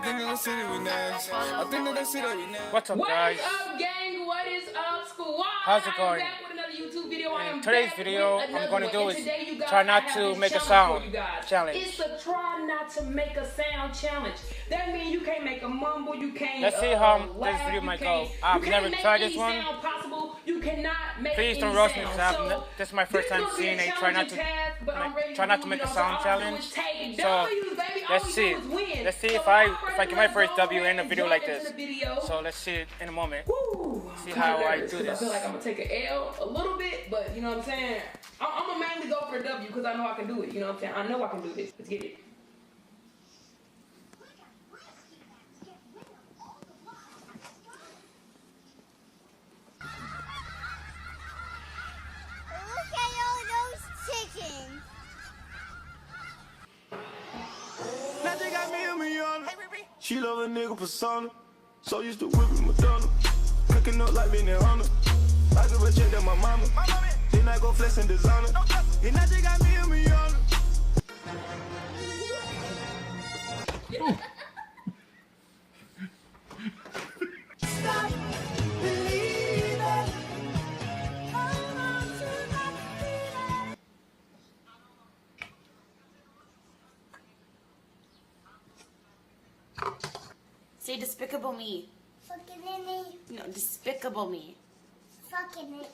think that the city we next. I think that the city we next. What's up, guys? What is up, gang? What is up, squad? How's it going? I'm back with another YouTube video. In today's video, I'm going to do is try not to make a sound challenge. It's a try not to make a sound challenge. That means you can't make a mumble, you can't Let's see how laugh, this video you might can't- go. I've you never can't tried make this any one. sound possible. You cannot make Please don't any roast me, sound. because this is my first time seeing a try not to make a sound challenge. So let's see. Let's see if I get my first W in a video like this. So let's see it in a moment. See how I do this. I feel like I'm gonna take an L a little bit, but you know what I'm saying? I'm gonna mainly go for a W because I know I can do it. You know what I'm saying? I know I can do this. Let's get it. Look at all those chickens. Now they got me and Rihanna. She love a nigga persona. So used to whipping Madonna. Cooking up like being in Honor. I give a check to my mama. Then I go flex and designer. And now they got me and Rihanna. Stop believing. Hold on to that feeling. Say Despicable Me. Fucking in me. No, Despicable Me. Fucking in me.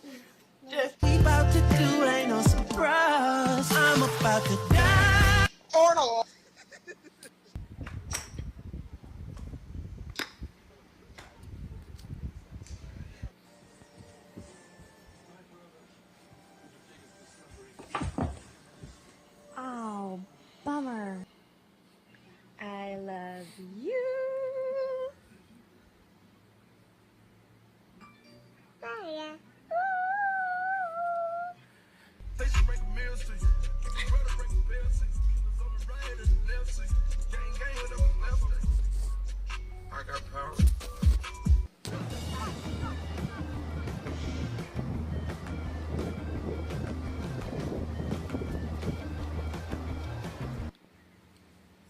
Just we about to do ain't no surprise. I'm about to die. Arnold. Oh, bummer. I love you. Oh, yeah. I got power.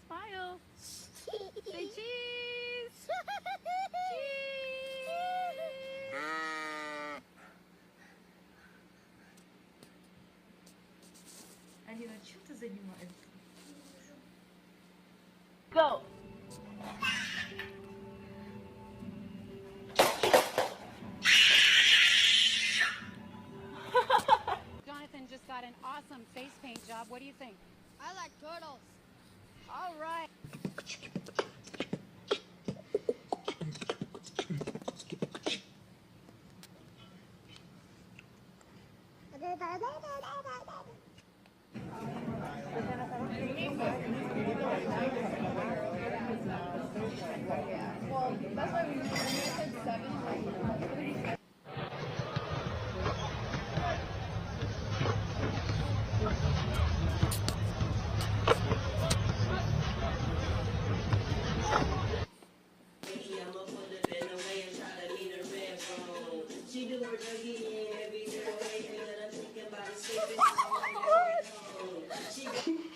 Smile. Say cheese. Алина, чем ты занимаешься? Go. Jonathan just got an awesome face paint job. What do you think? I like turtles. All right.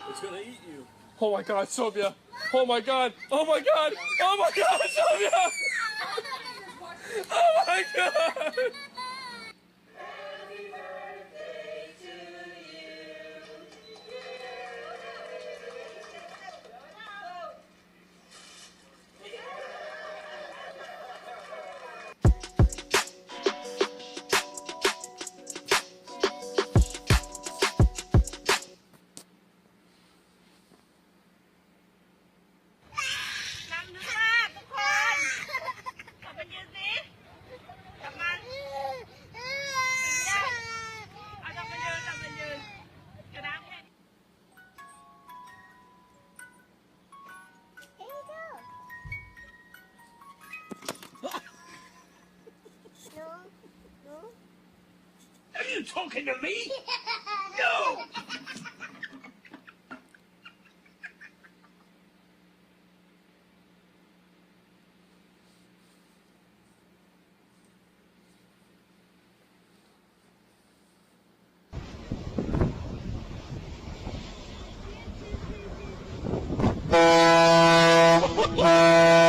It's gonna eat you. Oh my God, Sophia! Oh my God! Oh my God! Oh my God, Sophia! Oh my God! Are you talking to me? No! Woo!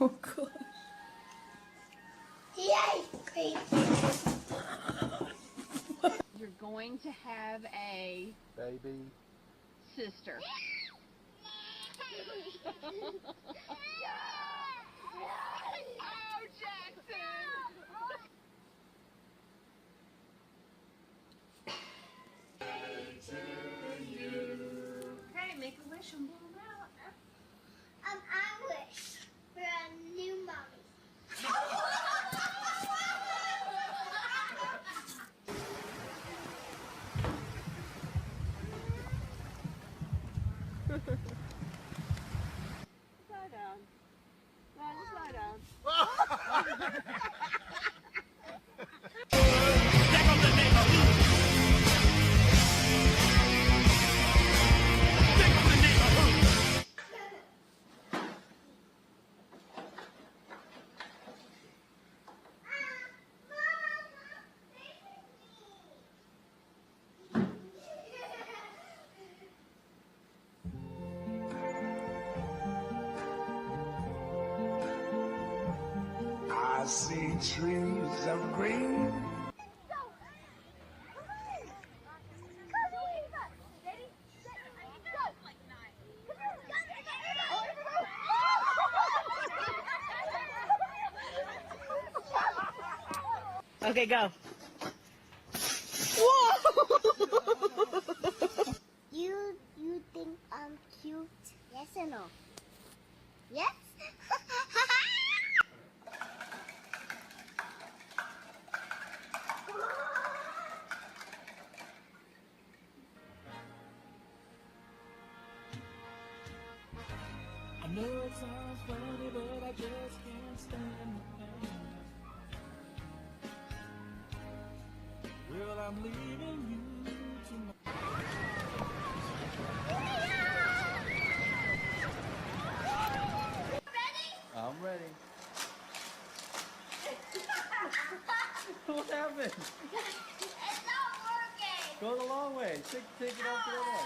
Oh god. Yay, crazy. You're going to have a Baby. sister. Oh, Jackson! Hey, make a wish and blow them out. I wish for a new mommy. Lie down. Just lie down. I see trees of green. Okay, go. You think I'm cute? Yes or no? Yes? I know it sounds funny, but I just can't stand the pain. Well, I'm leaving you tonight. I'm ready. What happened? It's not working. Go the long way. Take it off the other way.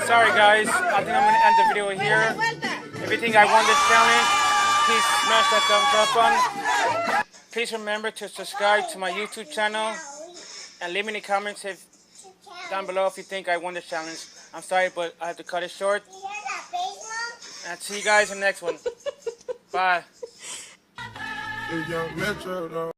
Sorry guys, I think I'm gonna end the video here. If you think I won this challenge, please smash that thumbs up button. Please remember to subscribe to my YouTube channel and leave me in the comments down below if you think I won this challenge. I'm sorry, but I have to cut it short. You hear that bass, Mom? And I'll see you guys in the next one. Bye. Young Metro, though.